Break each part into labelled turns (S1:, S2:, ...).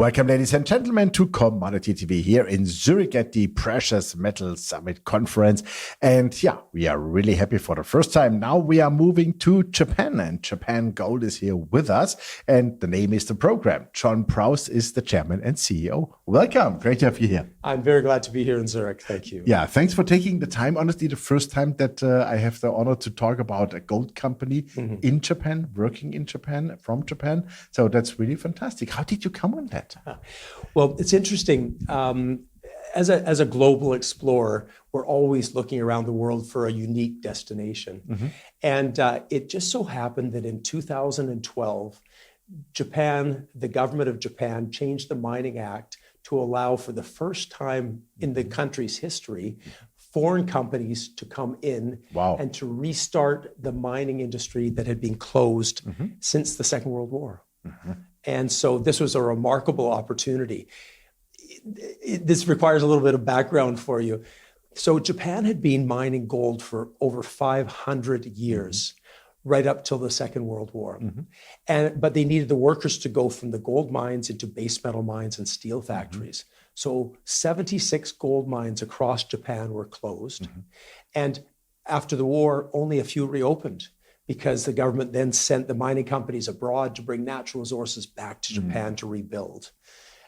S1: Welcome, ladies and gentlemen, to Commodity TV here in Zurich at the Precious Metal Summit Conference. And yeah, we are really happy for the first time. Now we are moving to Japan, and Japan Gold is here with us. And the name is the program. John Proust is the chairman and CEO. Welcome. Great to have you here.
S2: I'm very glad to be here in Zurich. Thank you.
S1: Yeah, thanks for taking the time. Honestly, the first time that I have the honor to talk about a gold company in Japan, working in Japan, from Japan. So that's really fantastic. How did you come on that?
S2: Well, it's interesting. As a global explorer, we're always looking around the world for a unique destination. And it just so happened that in 2012, Japan, the government of Japan, changed the Mining Act to allow for the first time in the country's history, foreign companies to come in and to restart the mining industry that had been closed since the Second World War. And so this was a remarkable opportunity. This requires a little bit of background for you. So Japan had been mining gold for over 500 years, right up till the Second World War. But they needed the workers to go from the gold mines into base metal mines and steel factories. So 76 gold mines across Japan were closed. And after the war, only a few reopened, because the government then sent the mining companies abroad to bring natural resources back to Japan to rebuild.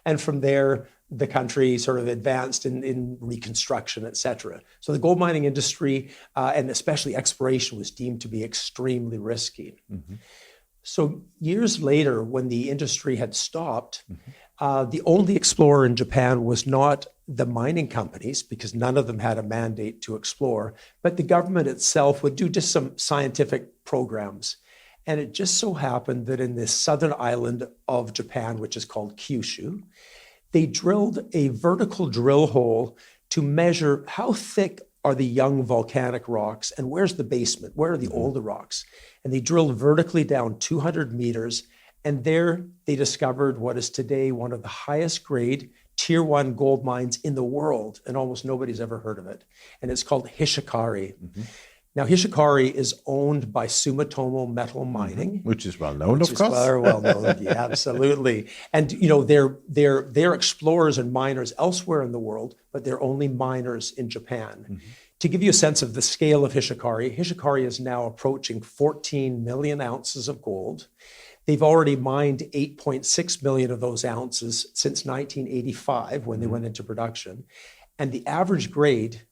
S2: And from there, the country sort of advanced in reconstruction, et cetera. So the gold mining industry, and especially exploration, was deemed to be extremely risky. So years later, when the industry had stopped, the only explorer in Japan was not the mining companies, because none of them had a mandate to explore, but the government itself would do just some scientific programs. And it just so happened that in this southern island of Japan, which is called Kyushu, they drilled a vertical drill hole to measure how thick are the young volcanic rocks and where's the basement, where are the older rocks. And they drilled vertically down 200 meters. And there they discovered what is today one of the highest grade Tier 1 gold mines in the world, and almost nobody's ever heard of it. And it's called Hishikari. Now, Hishikari is owned by Sumitomo Metal Mining,
S1: which is well known, of course.
S2: Very well known, yeah, absolutely. And you know, they're explorers and miners elsewhere in the world, but they're only miners in Japan. To give you a sense of the scale of Hishikari, Hishikari is now approaching 14 million ounces of gold. They've already mined 8.6 million of those ounces since 1985, when they went into production. And the average grade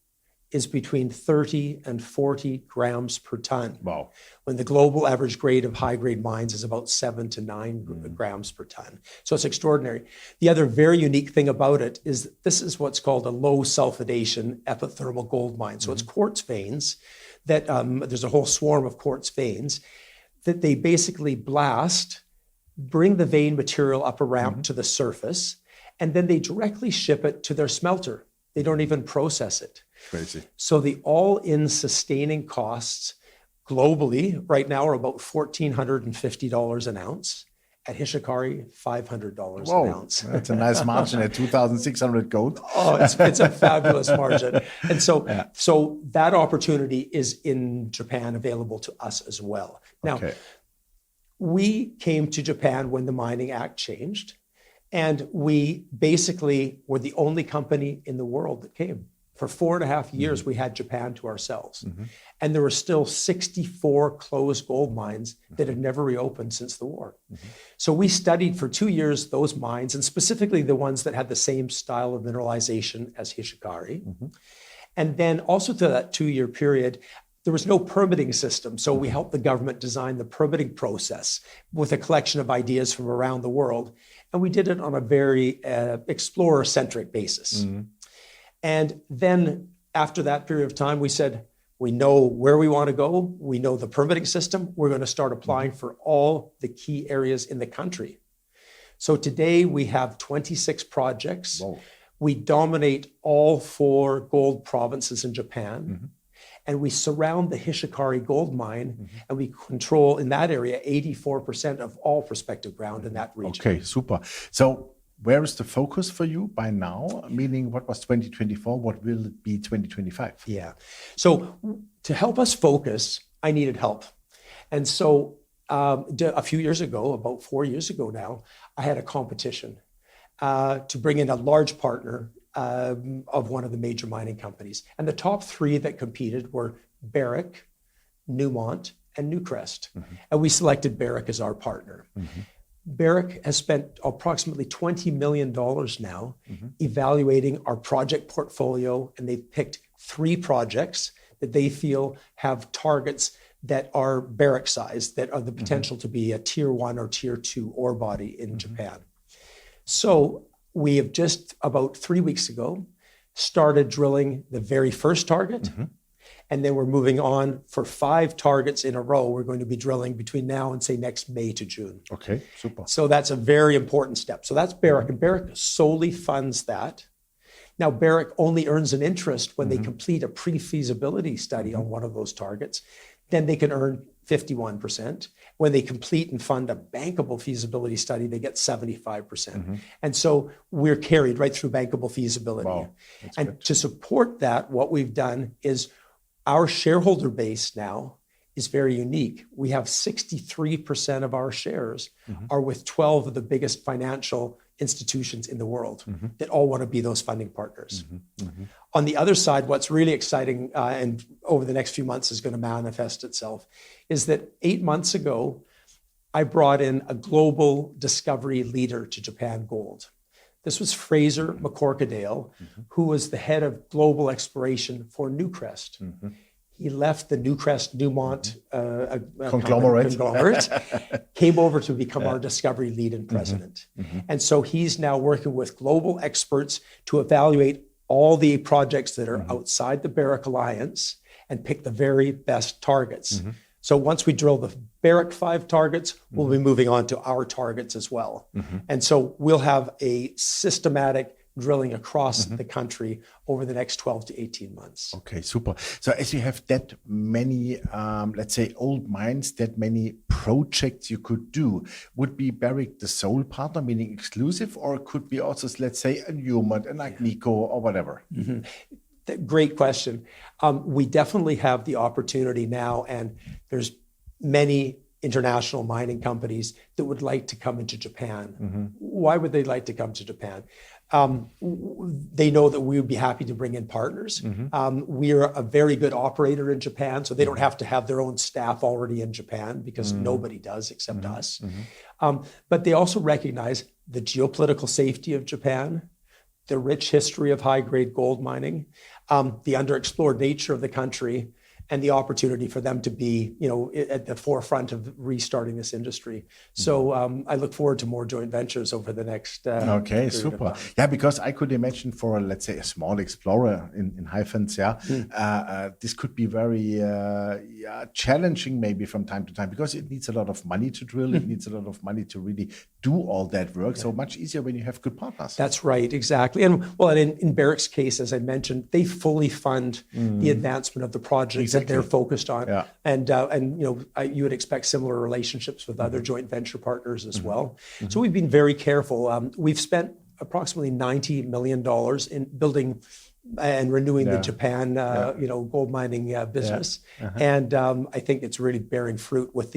S2: is between 30 and 40 grams per ton.
S1: Wow.
S2: When the global average grade of high-grade mines is about 7 to 9 grams per ton. So it's extraordinary. The other very unique thing about it is that this is what's called a low sulfidation epithermal gold mine. So it's quartz veins that, there's a whole swarm of quartz veins that they basically blast, bring the vein material up a ramp to the surface, and then they directly ship it to their smelter. They don't even process it.
S1: Crazy.
S2: So the all-in sustaining costs globally right now are about $1,450 an ounce. At Hishikari, $500 an ounce.
S1: That's a nice margin at 2,600 gold.
S2: Oh, it's a fabulous margin. And so, so that opportunity is in Japan, available to us as well. Now, we came to Japan when the Mining Act changed, and we basically were the only company in the world that came. For 4.5 years, we had Japan to ourselves. And there were still 64 closed gold mines that had never reopened since the war. So we studied for 2 years those mines, and specifically the ones that had the same style of mineralization as Hishikari. And then also to that 2-year period, there was no permitting system. So we helped the government design the permitting process with a collection of ideas from around the world. And we did it on a very explorer-centric basis. And then after that period of time, we said, we know where we want to go. We know the permitting system. We're going to start applying for all the key areas in the country. So today we have 26 projects. We dominate all 4 gold provinces in Japan. And we surround the Hishikari gold mine, and we control in that area 84% of all prospective ground in that region.
S1: Okay, super. So where is the focus for you by now? Meaning, what was 2024? What will it be 2025?
S2: Yeah. So to help us focus, I needed help. And so a few years ago, about 4 years ago now, I had a competition. to bring in a large partner of one of the major mining companies. And the top three that competed were Barrick, Newmont, and Newcrest. And we selected Barrick as our partner. Barrick has spent approximately $20 million now evaluating our project portfolio, and they've picked 3 projects that they feel have targets that are Barrick size, that are the potential to be a tier 1 or tier 2 ore body in Japan. So we have just about 3 weeks ago started drilling the very first target. And then we're moving on for 5 targets in a row. We're going to be drilling between now and say next May to June.
S1: Okay, super.
S2: So that's a very important step. So that's Barrick, and Barrick solely funds that. Now, Barrick only earns an interest when they complete a pre-feasibility study on one of those targets. Then they can earn 51%. When they complete and fund a bankable feasibility study, they get 75%. And so we're carried right through bankable feasibility.
S1: Wow,
S2: and
S1: good.
S2: to support that, what we've done is our shareholder base now is very unique. We have 63% of our shares are with 12 of the biggest financial institutions in the world that all want to be those funding partners. On the other side, what's really exciting and over the next few months is going to manifest itself is that 8 months ago, I brought in a global discovery leader to Japan Gold. This was Fraser McCorkadale, who was the head of global exploration for Newcrest. He left the Newcrest Newmont conglomerate, came over to become our discovery lead and president. And so he's now working with global experts to evaluate all the projects that are outside the Barrick Alliance and pick the very best targets. So once we drill the Barrick 5 targets, we'll be moving on to our targets as well. And so we'll have a systematic drilling across the country over the next 12 to 18 months.
S1: Okay, super. So as you have that many, let's say, old mines, that many projects you could do, would be Barrick the sole partner, meaning exclusive, or could be also, let's say, a Newmont, an Agnico, or whatever?
S2: Great question. We definitely have the opportunity now, and there's many international mining companies that would like to come into Japan. Why would they like to come to Japan? They know that we would be happy to bring in partners. We're a very good operator in Japan, so they don't have to have their own staff already in Japan because nobody does except us. But they also recognize the geopolitical safety of Japan, the rich history of high-grade gold mining, the underexplored nature of the country, and the opportunity for them to be, at the forefront of restarting this industry. So I look forward to more joint ventures over the next.
S1: Okay, super. Yeah, because I could imagine for, let's say, a small explorer in hyphens, this could be very challenging maybe from time to time because it needs a lot of money to drill. It needs a lot of money to really do all that work. So much easier when you have good partners.
S2: That's right, exactly. And well, in Barrick's case, as I mentioned, they fully fund the advancement of the projects that they're focused on. And you would expect similar relationships with other joint venture partners as well. So we've been very careful. We've spent approximately $90 million in building and renewing the Japan gold mining business. And I think it's really bearing fruit with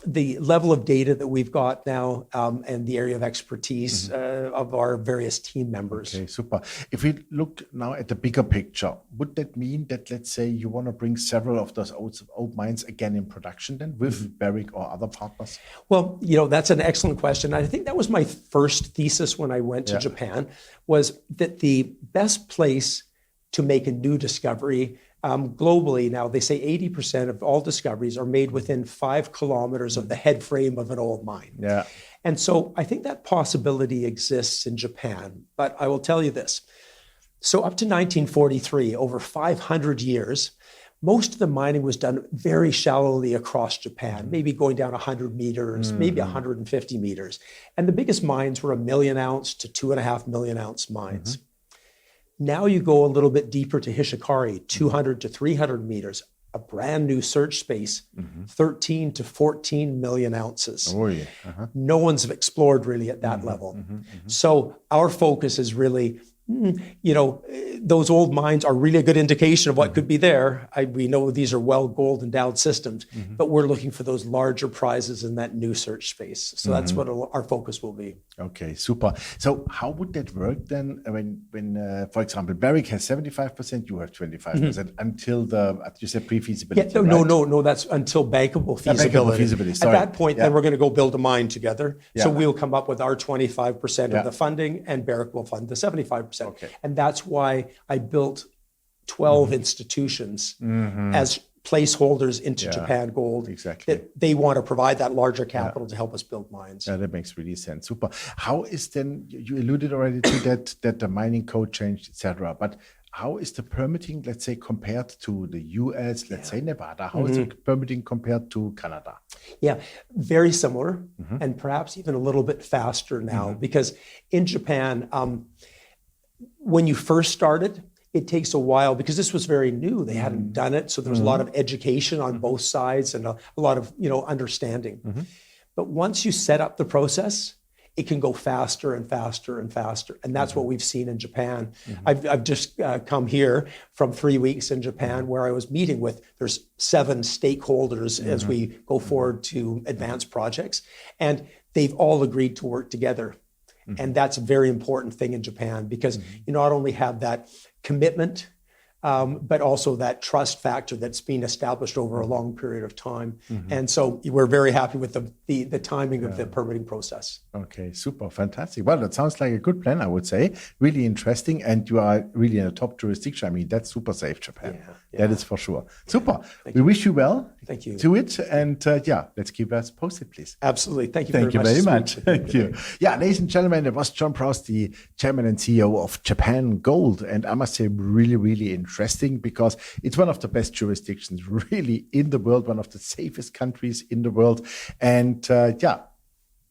S2: the level of data that we've got now and the area of expertise of our various team members.
S1: Okay, super. If we look now at the bigger picture, would that mean that, let's say, you want to bring several of those old mines again in production then with Barrick or other partners?
S2: Well, that's an excellent question. I think that was my first thesis when I went to Japan, was that the best place to make a new discovery globally, now they say 80% of all discoveries are made within 5 kilometers of the head frame of an old mine. And so I think that possibility exists in Japan. But I will tell you this. So up to 1943, over 500 years, most of the mining was done very shallowly across Japan, maybe going down 100 meters, maybe 150 meters. And the biggest mines were 1 million ounce to 2.5 million ounce mines. Now you go a little bit deeper to Hishikari, 200 to 300 meters, a brand new search space, 13 to 14 million ounces. No one's explored really at that level. So our focus is really those old mines are really a good indication of what could be there. We know these are well gold endowed systems, but we're looking for those larger prizes in that new search space. So that's what our focus will be.
S1: Okay, super. So how would that work then when for example, Barrick has 75%, you have 25% until you said pre-feasibility?
S2: Yeah, no, that's until bankable feasibility.
S1: Sorry.
S2: At that point, then we're going to go build a mine together. So we'll come up with our 25% of the funding, and Barrick will fund the 75%.
S1: Okay.
S2: And that's why I built 12 institutions as placeholders into Japan Gold.
S1: Exactly.
S2: That they want to provide that larger capital to help us build mines.
S1: Yeah, that makes really sense. Super. How is then, you alluded already to that the mining code changed, etc. But how is the permitting, let's say, compared to the US, let's say Nevada? How is the permitting compared to Canada?
S2: Yeah, very similar, and perhaps even a little bit faster now, because in Japan, when you first started, it takes a while because this was very new. They hadn't done it. So there was a lot of education on both sides and a lot of understanding. But once you set up the process, it can go faster and faster and faster. And that's what we've seen in Japan. I've just come here from 3 weeks in Japan where I was meeting with, there's 7 stakeholders as we go forward to advance projects. And they've all agreed to work together. And that's a very important thing in Japan because you not only have that commitment, but also that trust factor that's been established over a long period of time. And so we're very happy with the timing of the permitting process.
S1: Okay, super, fantastic. Well, that sounds like a good plan, I would say. Really interesting. And you are really in a top jurisdiction. I mean, that's super safe, Japan. That is for sure. Super. We wish you well.
S2: Thank you.
S1: To it. And let's keep us posted, please.
S2: Absolutely. Thank you
S1: very much. Thank you. Yeah, ladies and gentlemen, it was John Proust, the chairman and CEO of Japan Gold. And I must say, really, really interesting because it's one of the best jurisdictions really in the world, one of the safest countries in the world. And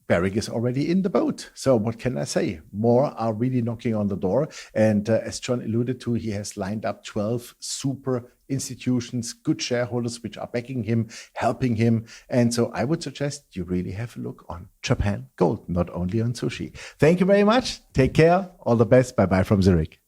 S1: Barrick is already in the boat. So what can I say? More are really knocking on the door. And as John alluded to, he has lined up 12 super institutions, good shareholders, which are backing him, helping him. And so I would suggest you really have a look on Japan Gold, not only on sushi. Thank you very much. Take care. All the best. Bye-bye from Zurich.